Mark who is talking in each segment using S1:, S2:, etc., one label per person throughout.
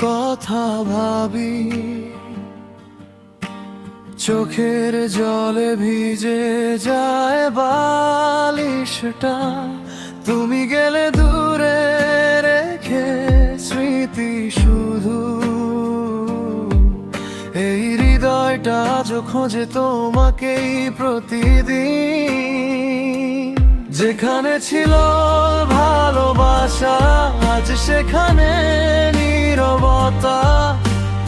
S1: কথা ভাবি, চোখের জলে ভিজে যায় বালিশটা। তুমি গেলে দূরে রেখে স্মৃতি শুধু, এই হৃদয়টা আজ খোঁজে তোমাকেই প্রতিদিন। যেখানে ছিল ভালোবাসা আজ সেখানে নীরবতা।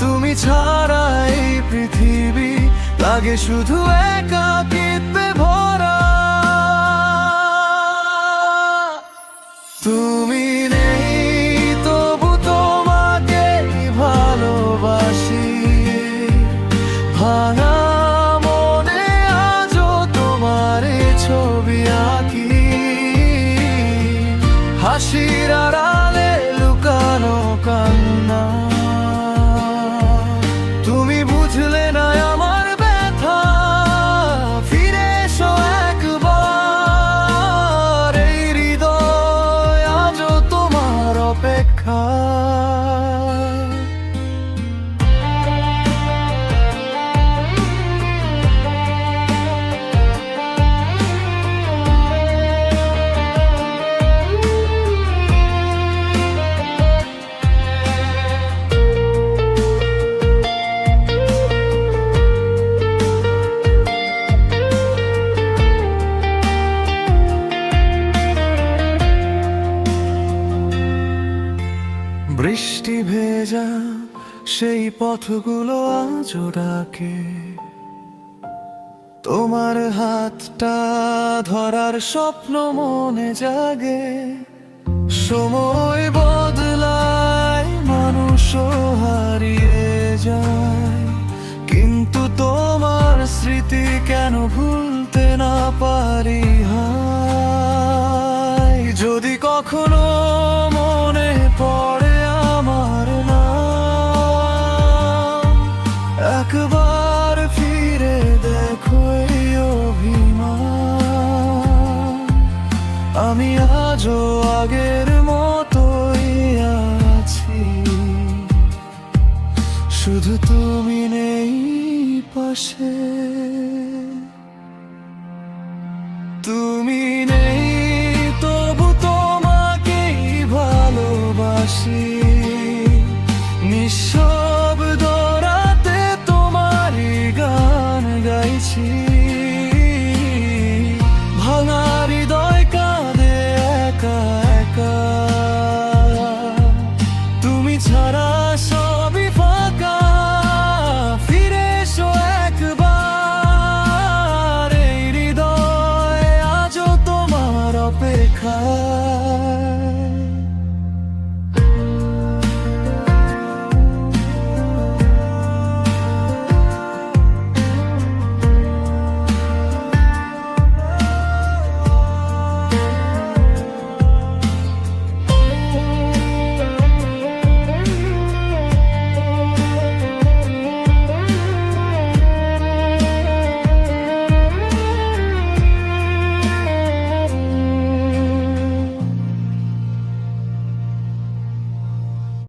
S1: তুমি ছাড়া এই পৃথিবী লাগে শুধু একাকিত্বে ভরা। তুমি নেই তবু তোমাকে ভালোবাসি, ভাঙা মনে আজও তোমার ছবি আঁকি। হাসির আড়ালে লুকানো কান্না, তুমি বুঝলে না আমার ব্যথা। ফিরে এসো একবার, এই হৃদয় আজও তোমার অপেক্ষায়। বৃষ্টি ভেজা সেই পথগুলো আজও ডাকে, তোমার হাতটা ধরার স্বপ্ন মনে জাগে। সময় বদলায়, মানুষও হারিয়ে যায়, কিন্তু তোমার স্মৃতি কেন ভুলতে না পারি। হায়, যদি কখনো মনে পড়ে আমার নাম, একবার ফিরে দেখো এই অভিমান। আমি আজও আগের মতোই আছি, শুধু তুমি নেই পাশে।